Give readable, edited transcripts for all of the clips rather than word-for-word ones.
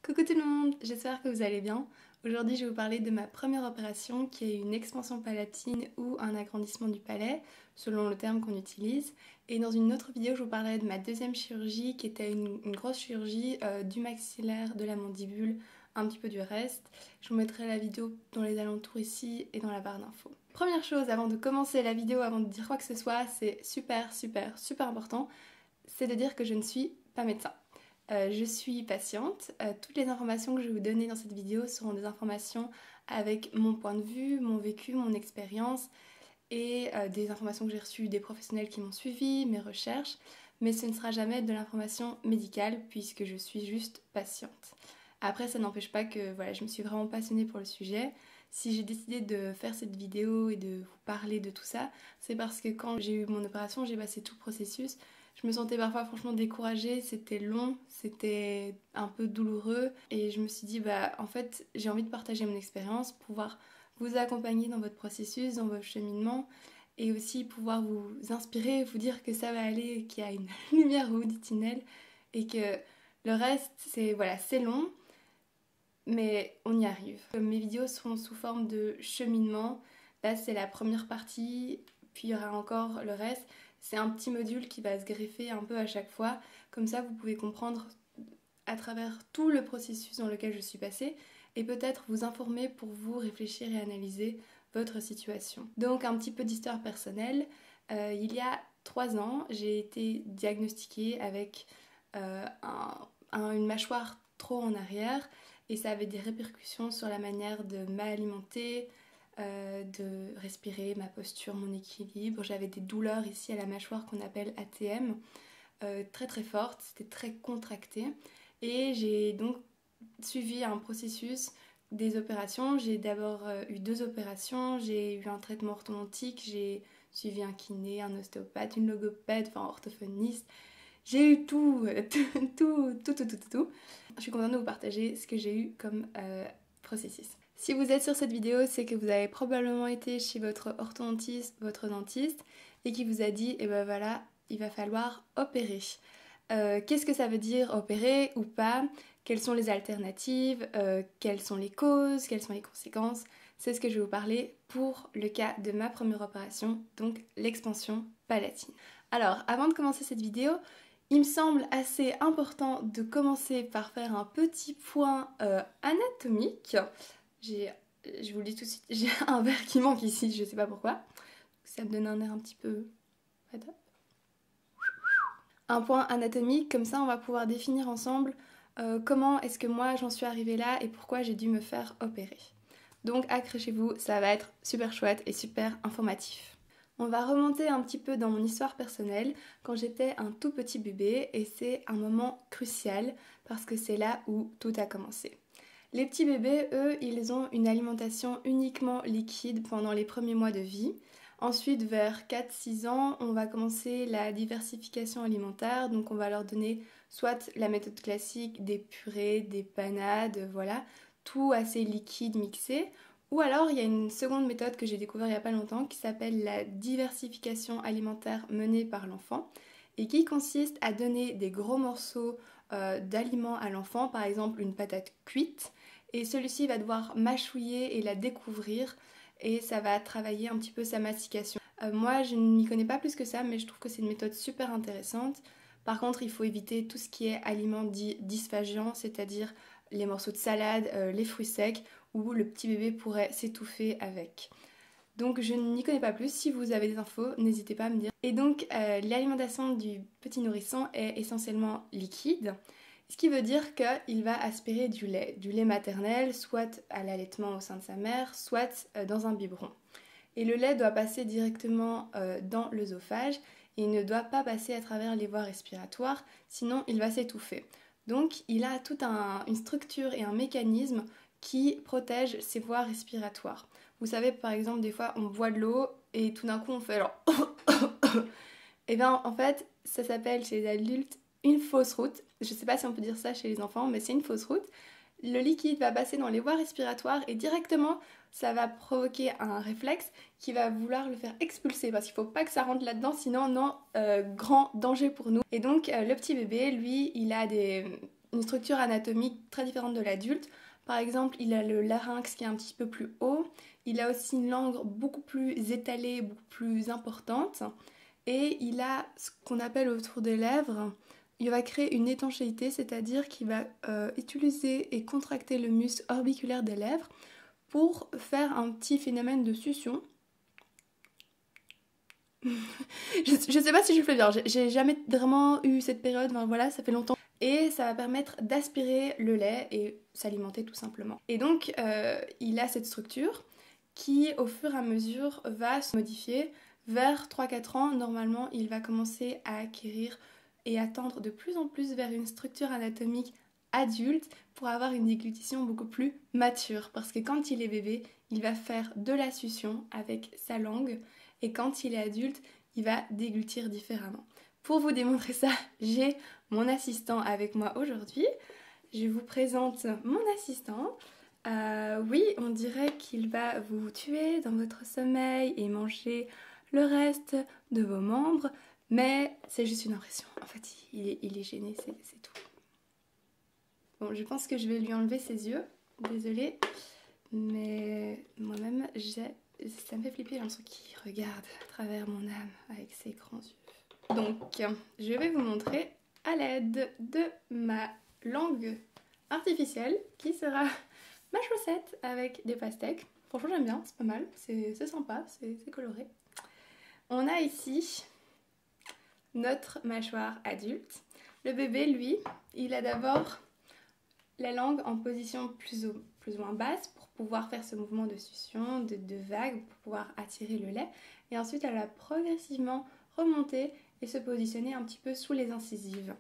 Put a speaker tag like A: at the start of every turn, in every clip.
A: Coucou tout le monde, j'espère que vous allez bien. Aujourd'hui je vais vous parler de ma première opération qui est une expansion palatine ou un agrandissement du palais, selon le terme qu'on utilise. Et dans une autre vidéo je vous parlerai de ma deuxième chirurgie qui était une grosse chirurgie du maxillaire, de la mandibule, un petit peu du reste. Je vous mettrai la vidéo dans les alentours ici et dans la barre d'infos. Première chose avant de commencer la vidéo, avant de dire quoi que ce soit, c'est super important, c'est de dire que je ne suis pas médecin. Je suis patiente. Toutes les informations que je vais vous donner dans cette vidéo seront des informations avec mon point de vue, mon vécu, mon expérience et des informations que j'ai reçues des professionnels qui m'ont suivi, mes recherches, mais ce ne sera jamais de l'information médicale puisque je suis juste patiente. Après, ça n'empêche pas que voilà, je me suis vraiment passionnée pour le sujet. Si j'ai décidé de faire cette vidéo et de vous parler de tout ça, c'est parce que quand j'ai eu mon opération, j'ai passé tout le processus. Je me sentais parfois franchement découragée, c'était long, c'était un peu douloureux et je me suis dit en fait j'ai envie de partager mon expérience, pouvoir vous accompagner dans votre processus, dans votre cheminement et aussi pouvoir vous inspirer, vous dire que ça va aller, qu'il y a une lumière au bout du tunnel et que le reste c'est long mais on y arrive. Mes vidéos seront sous forme de cheminement, là c'est la première partie, puis il y aura encore le reste. C'est un petit module qui va se greffer un peu à chaque fois. Comme ça, vous pouvez comprendre à travers tout le processus dans lequel je suis passée et peut-être vous informer pour vous réfléchir et analyser votre situation. Donc un petit peu d'histoire personnelle. Il y a 3 ans, j'ai été diagnostiquée avec une mâchoire trop en arrière et ça avait des répercussions sur la manière de m'alimenter, de respirer, ma posture, mon équilibre. J'avais des douleurs ici à la mâchoire qu'on appelle ATM, très fortes, c'était très contracté. Et j'ai donc suivi un processus des opérations. J'ai d'abord eu 2 opérations, j'ai eu un traitement orthodontique, j'ai suivi un kiné, un ostéopathe, une logopède, enfin orthophoniste. J'ai eu tout. Je suis contente de vous partager ce que j'ai eu comme processus. Si vous êtes sur cette vidéo, c'est que vous avez probablement été chez votre orthodontiste, votre dentiste, et qui vous a dit, voilà, il va falloir opérer. Qu'est-ce que ça veut dire opérer ou pas? Quelles sont les alternatives? Quelles sont les causes? Quelles sont les conséquences? C'est ce que je vais vous parler pour le cas de ma première opération, donc l'expansion palatine. Alors, avant de commencer cette vidéo, il me semble assez important de commencer par faire un petit point anatomique. Je vous le dis tout de suite, j'ai un verre qui manque ici, je sais pas pourquoi. Ça me donne un air un petit peu... Un point anatomique, comme ça on va pouvoir définir ensemble comment est-ce que moi j'en suis arrivée là et pourquoi j'ai dû me faire opérer. Donc accrochez-vous, ça va être super chouette et super informatif. On va remonter un petit peu dans mon histoire personnelle quand j'étais un tout petit bébé et c'est un moment crucial parce que c'est là où tout a commencé. Les petits bébés, eux, ils ont une alimentation uniquement liquide pendant les premiers mois de vie. Ensuite, vers 4-6 ans, on va commencer la diversification alimentaire, donc on va leur donner soit la méthode classique des purées, des panades, voilà, tout assez liquide mixé, ou alors il y a une seconde méthode que j'ai découvert il n'y a pas longtemps qui s'appelle la diversification alimentaire menée par l'enfant et qui consiste à donner des gros morceaux d'aliments à l'enfant, par exemple une patate cuite, et celui-ci va devoir mâchouiller et la découvrir et ça va travailler un petit peu sa mastication. Moi je n'y connais pas plus que ça mais je trouve que c'est une méthode super intéressante. Par contre il faut éviter tout ce qui est aliments dits dysphagiants, c'est-à-dire les morceaux de salade, les fruits secs où le petit bébé pourrait s'étouffer avec. Donc je n'y connais pas plus, si vous avez des infos, n'hésitez pas à me dire. Et donc l'alimentation du petit nourrisson est essentiellement liquide, ce qui veut dire qu'il va aspirer du lait maternel, soit à l'allaitement au sein de sa mère, soit dans un biberon. Et le lait doit passer directement dans l'œsophage et il ne doit pas passer à travers les voies respiratoires, sinon il va s'étouffer. Donc il a toute une structure et un mécanisme qui protège ses voies respiratoires. Vous savez par exemple des fois on boit de l'eau et tout d'un coup on fait genre et bien en fait ça s'appelle chez les adultes une fausse route. Je sais pas si on peut dire ça chez les enfants mais c'est une fausse route. Le liquide va passer dans les voies respiratoires et directement ça va provoquer un réflexe qui va vouloir le faire expulser parce qu'il faut pas que ça rentre là-dedans sinon grand danger pour nous. Et donc le petit bébé lui il a des une structure anatomique très différente de l'adulte. Par exemple, il a le larynx qui est un petit peu plus haut, il a aussi une langue beaucoup plus étalée, beaucoup plus importante, et il a ce qu'on appelle autour des lèvres, il va créer une étanchéité, c'est-à-dire qu'il va utiliser et contracter le muscle orbiculaire des lèvres pour faire un petit phénomène de succion. Je sais pas si je le fais bien, j'ai jamais vraiment eu cette période, enfin voilà, ça fait longtemps. Et ça va permettre d'aspirer le lait et s'alimenter tout simplement. Et donc, il a cette structure qui, au fur et à mesure, va se modifier. Vers 3-4 ans, normalement, il va commencer à acquérir et à tendre de plus en plus vers une structure anatomique adulte pour avoir une déglutition beaucoup plus mature. Parce que quand il est bébé, il va faire de la succion avec sa langue et quand il est adulte, il va déglutir différemment. Pour vous démontrer ça, j'ai mon assistant avec moi aujourd'hui. Je vous présente mon assistant. Oui, on dirait qu'il va vous tuer dans votre sommeil et manger le reste de vos membres, mais c'est juste une impression. En fait, il est gêné, c'est tout. Bon, je pense que je vais lui enlever ses yeux. Désolée, mais moi-même, ça me fait flipper, j'ai l'impression qu'il regarde à travers mon âme avec ses grands yeux. Donc, je vais vous montrer à l'aide de ma langue artificielle qui sera ma chaussette avec des pastèques. Franchement, j'aime bien, c'est pas mal, c'est sympa, c'est coloré. On a ici notre mâchoire adulte. Le bébé, lui, il a d'abord la langue en position plus ou moins basse pour pouvoir faire ce mouvement de succion, de vague, pour pouvoir attirer le lait. Et ensuite, elle va progressivement remonter et se positionner un petit peu sous les incisives.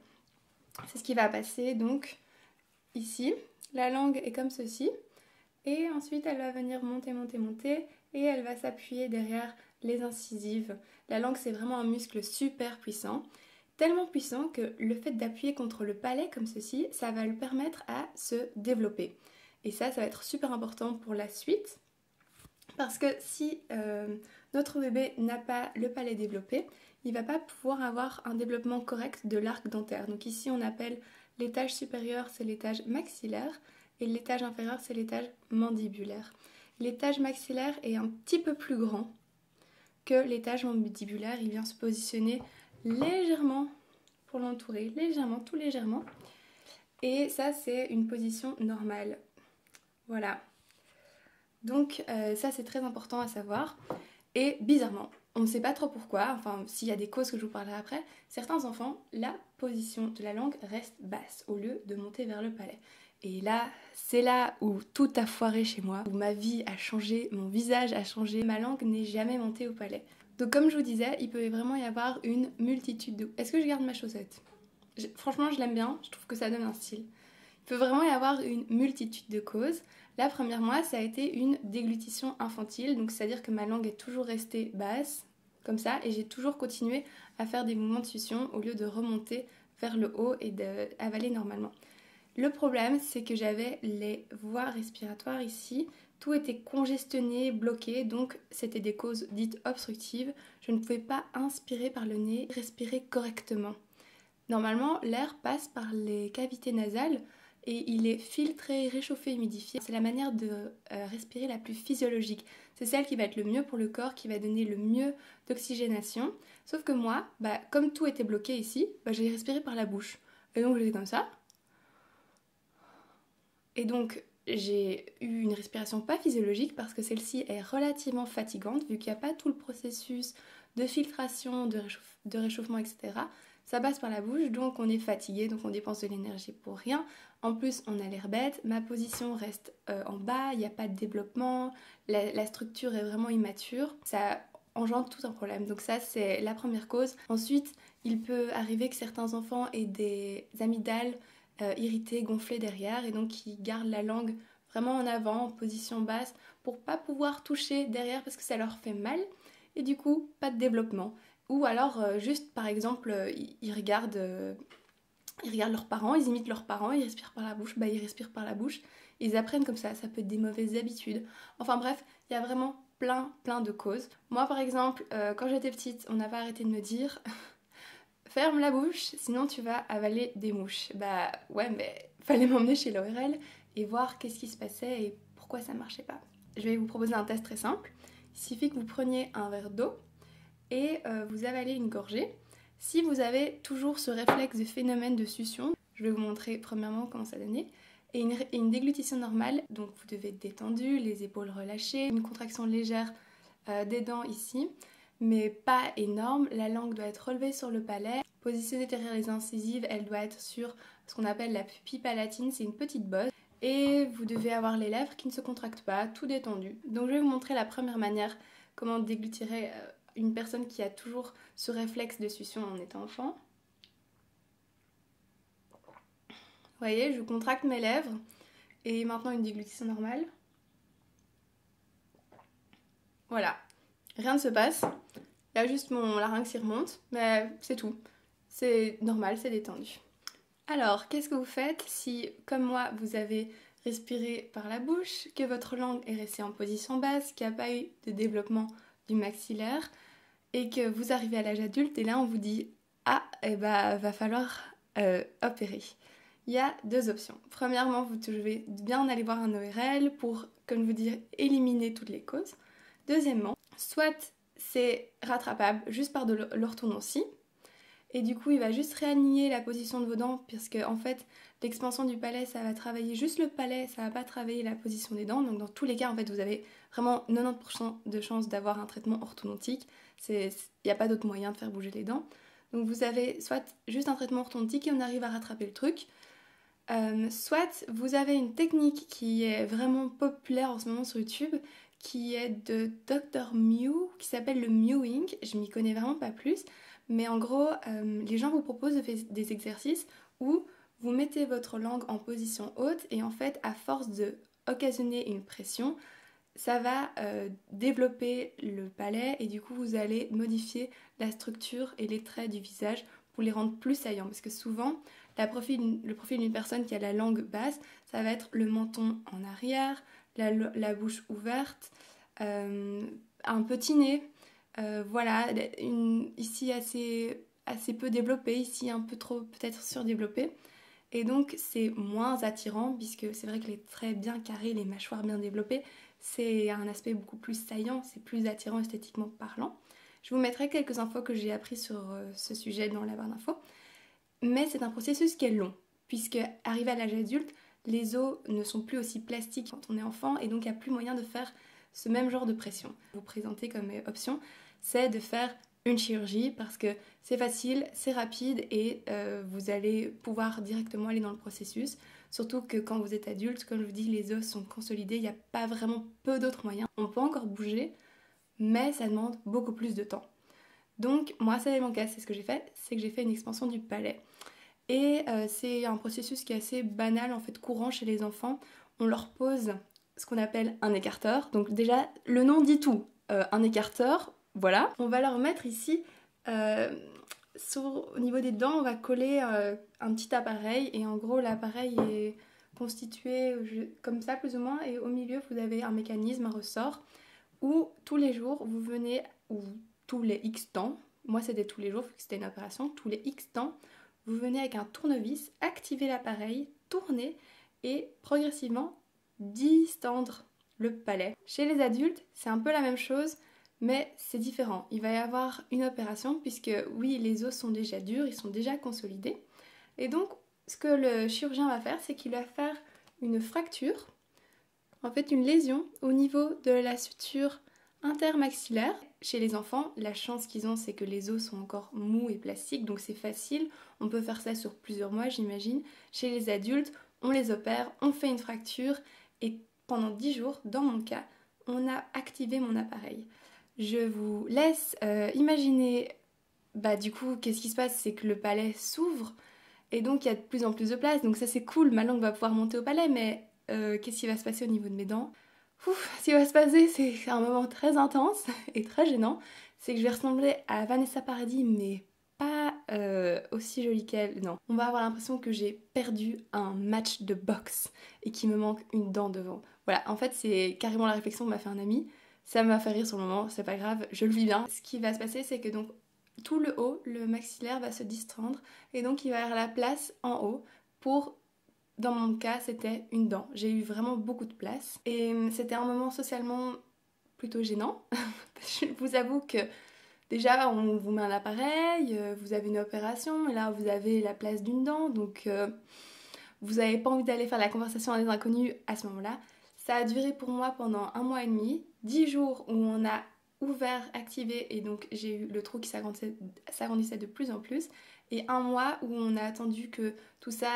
A: C'est ce qui va passer donc ici. La langue est comme ceci. Et ensuite, elle va venir monter, monter, monter. Et elle va s'appuyer derrière les incisives. La langue, c'est vraiment un muscle super puissant. Tellement puissant que le fait d'appuyer contre le palais comme ceci, ça va le permettre à se développer. Et ça va être super important pour la suite. Parce que si notre bébé n'a pas le palais développé, il ne va pas pouvoir avoir un développement correct de l'arc dentaire. Donc ici, on appelle l'étage supérieur, c'est l'étage maxillaire, et l'étage inférieur, c'est l'étage mandibulaire. L'étage maxillaire est un petit peu plus grand que l'étage mandibulaire. Il vient se positionner légèrement pour l'entourer, légèrement, tout légèrement. Et ça, c'est une position normale. Voilà. Donc ça, c'est très important à savoir. Et bizarrement, on ne sait pas trop pourquoi, enfin s'il y a des causes que je vous parlerai après, certains enfants, la position de la langue reste basse au lieu de monter vers le palais. Et là, c'est là où tout a foiré chez moi, où ma vie a changé, mon visage a changé, ma langue n'est jamais montée au palais. Donc comme je vous disais, il peut vraiment y avoir une multitude de... Est-ce que je garde ma chaussette ? Franchement, je l'aime bien, je trouve que ça donne un style. Il peut vraiment y avoir une multitude de causes. La première, moi, ça a été une déglutition infantile, donc c'est-à-dire que ma langue est toujours restée basse, comme ça, et j'ai toujours continué à faire des mouvements de succion au lieu de remonter vers le haut et d'avaler normalement. Le problème, c'est que j'avais les voies respiratoires ici, tout était congestionné, bloqué, donc c'était des causes dites obstructives. Je ne pouvais pas inspirer par le nez, respirer correctement. Normalement, l'air passe par les cavités nasales et il est filtré, réchauffé, humidifié. C'est la manière de respirer la plus physiologique. C'est celle qui va être le mieux pour le corps, qui va donner le mieux d'oxygénation. Sauf que moi, comme tout était bloqué ici, j'ai respiré par la bouche. Et donc j'étais comme ça. Et donc j'ai eu une respiration pas physiologique parce que celle-ci est relativement fatigante vu qu'il n'y a pas tout le processus de filtration, de réchauffement, etc. Ça passe par la bouche, donc on est fatigué, donc on dépense de l'énergie pour rien. En plus, on a l'air bête, ma position reste en bas, il n'y a pas de développement, la structure est vraiment immature. Ça engendre tout un problème. Donc ça, c'est la première cause. Ensuite, il peut arriver que certains enfants aient des amygdales irritées, gonflées derrière, et donc qui gardent la langue vraiment en avant, en position basse, pour pas pouvoir toucher derrière parce que ça leur fait mal, et du coup, pas de développement. Ou alors, juste par exemple, ils regardent leurs parents, ils imitent leurs parents, ils respirent par la bouche, ils respirent par la bouche, ils apprennent comme ça peut être des mauvaises habitudes. Enfin bref, il y a vraiment plein de causes. Moi par exemple, quand j'étais petite, on n'a pas arrêté de me dire ferme la bouche, sinon tu vas avaler des mouches. Bah ouais, mais fallait m'emmener chez l'ORL et voir qu'est-ce qui se passait et pourquoi ça marchait pas. Je vais vous proposer un test très simple. Il suffit que vous preniez un verre d'eau et vous avalez une gorgée. Si vous avez toujours ce réflexe de phénomène de succion, je vais vous montrer premièrement comment ça donnait. Et une déglutition normale, donc vous devez être détendu, les épaules relâchées, une contraction légère des dents ici, mais pas énorme. La langue doit être relevée sur le palais, positionnée derrière les incisives, elle doit être sur ce qu'on appelle la pupille palatine, c'est une petite bosse. Et vous devez avoir les lèvres qui ne se contractent pas, tout détendu. Donc je vais vous montrer la première manière, comment déglutirer une personne qui a toujours ce réflexe de succion en étant enfant. Vous voyez, je contracte mes lèvres et maintenant une déglutition normale. Voilà, rien ne se passe. Il y a juste mon larynx qui remonte, mais c'est tout. C'est normal, c'est détendu. Alors, qu'est-ce que vous faites si, comme moi, vous avez respiré par la bouche, que votre langue est restée en position basse, qu'il n'y a pas eu de développement du maxillaire et que vous arrivez à l'âge adulte et là on vous dit « Ah, va falloir opérer ». Il y a deux options. Premièrement, vous devez bien aller voir un ORL pour, comme je vous dis, éliminer toutes les causes. Deuxièmement, soit c'est rattrapable juste par de l'orthodontie, et du coup il va juste réaligner la position de vos dents, puisque en fait l'expansion du palais ça va travailler juste le palais, ça va pas travailler la position des dents, donc dans tous les cas en fait vous avez vraiment 90% de chances d'avoir un traitement orthodontique, il n'y a pas d'autre moyen de faire bouger les dents. Donc vous avez soit juste un traitement orthodontique et on arrive à rattraper le truc, soit vous avez une technique qui est vraiment populaire en ce moment sur YouTube, qui est de Dr Mew, qui s'appelle le mewing. Je m'y connais vraiment pas plus, mais en gros, les gens vous proposent de faire des exercices où vous mettez votre langue en position haute et en fait, à force de occasionner une pression, ça va développer le palais et du coup, vous allez modifier la structure et les traits du visage pour les rendre plus saillants. Parce que souvent, le profil d'une personne qui a la langue basse, ça va être le menton en arrière, la bouche ouverte, un petit nez, voilà, ici assez peu développé, ici un peu trop peut-être surdéveloppé. Et donc c'est moins attirant puisque c'est vrai que les traits bien carrés, les mâchoires bien développées, c'est un aspect beaucoup plus saillant, c'est plus attirant esthétiquement parlant. Je vous mettrai quelques infos que j'ai appris sur ce sujet dans la barre d'infos. Mais c'est un processus qui est long, puisque arrivé à l'âge adulte, les os ne sont plus aussi plastiques quand on est enfant et donc il n'y a plus moyen de faire ce même genre de pression. Vous présenter comme option, c'est de faire une chirurgie parce que c'est facile, c'est rapide et vous allez pouvoir directement aller dans le processus. Surtout que quand vous êtes adulte, comme je vous dis, les os sont consolidés, il n'y a pas vraiment peu d'autres moyens. On peut encore bouger, mais ça demande beaucoup plus de temps. Donc moi c'est mon cas, c'est ce que j'ai fait, c'est que j'ai fait une expansion du palais. Et c'est un processus qui est assez banal, en fait courant chez les enfants. On leur pose ce qu'on appelle un écarteur. Donc déjà, le nom dit tout. Un écarteur, voilà. On va leur mettre ici, au niveau des dents, on va coller un petit appareil. Et en gros, l'appareil est constitué comme ça, plus ou moins. Et au milieu, vous avez un mécanisme, un ressort, où tous les jours, vous venez, ou tous les X temps, moi c'était tous les jours, vu que c'était une opération, tous les X temps, vous venez avec un tournevis, activer l'appareil, tourner et progressivement distendre le palais. Chez les adultes, c'est un peu la même chose, mais c'est différent. Il va y avoir une opération puisque oui, les os sont déjà durs, ils sont déjà consolidés. Et donc, ce que le chirurgien va faire, c'est qu'il va faire une fracture, en fait une lésion au niveau de la suture intermaxillaire. Chez les enfants, la chance qu'ils ont, c'est que les os sont encore mous et plastiques, donc c'est facile. On peut faire ça sur plusieurs mois, j'imagine. Chez les adultes, on les opère, on fait une fracture, et pendant 10 jours, dans mon cas, on a activé mon appareil. Je vous laisse imaginer, du coup, qu'est-ce qui se passe, c'est que le palais s'ouvre, et donc il y a de plus en plus de place, donc ça c'est cool, ma langue va pouvoir monter au palais, mais qu'est-ce qui va se passer au niveau de mes dents ? Ce qui va se passer, c'est un moment très intense et très gênant. C'est que je vais ressembler à Vanessa Paradis, mais pas aussi jolie qu'elle, non. On va avoir l'impression que j'ai perdu un match de boxe et qu'il me manque une dent devant. Voilà, en fait, c'est carrément la réflexion que m'a fait un ami. Ça m'a fait rire sur le moment, c'est pas grave, je le vis bien. Ce qui va se passer, c'est que donc tout le haut, le maxillaire va se distendre et donc il va y avoir la place en haut pour, dans mon cas, c'était une dent. J'ai eu vraiment beaucoup de place et c'était un moment socialement plutôt gênant. Je vous avoue que déjà on vous met un appareil, vous avez une opération et là vous avez la place d'une dent, donc vous n'avez pas envie d'aller faire la conversation à des inconnus à ce moment-là. Ça a duré pour moi pendant 1 mois et demi, 10 jours où on a ouvert, activé et donc j'ai eu le trou qui s'agrandissait de plus en plus et 1 mois où on a attendu que tout ça,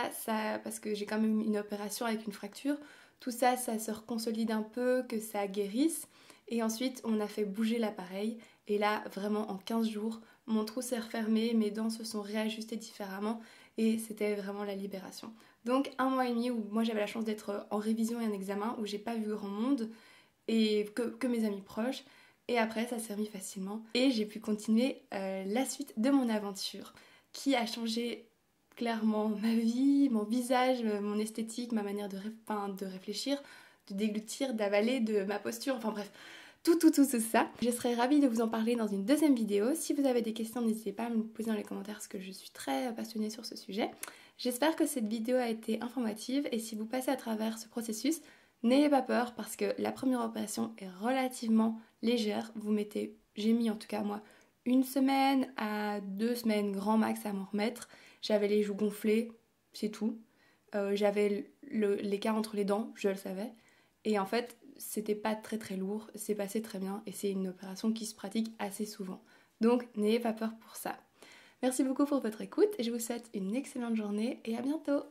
A: parce que j'ai quand même eu une opération avec une fracture, tout ça, ça se reconsolide un peu, que ça guérisse et ensuite on a fait bouger l'appareil et là vraiment en 15 jours mon trou s'est refermé, mes dents se sont réajustées différemment et c'était vraiment la libération. Donc 1 mois et demi où moi j'avais la chance d'être en révision et un examen où j'ai pas vu grand monde et que mes amis proches. Et après ça s'est remis facilement et j'ai pu continuer la suite de mon aventure qui a changé clairement ma vie, mon visage, mon esthétique, ma manière de réfléchir, de déglutir, d'avaler, de ma posture, enfin bref, tout ça. Je serais ravie de vous en parler dans une deuxième vidéo. Si vous avez des questions, n'hésitez pas à me les poser dans les commentaires parce que je suis très passionnée sur ce sujet. J'espère que cette vidéo a été informative et si vous passez à travers ce processus, n'ayez pas peur parce que la première opération est relativement légère. J'ai mis en tout cas moi 1 semaine à 2 semaines grand max à m'en remettre. J'avais les joues gonflées, c'est tout. J'avais l'écart entre les dents, je le savais. Et en fait, c'était pas très lourd, c'est passé très bien et c'est une opération qui se pratique assez souvent. Donc n'ayez pas peur pour ça. Merci beaucoup pour votre écoute et je vous souhaite une excellente journée et à bientôt.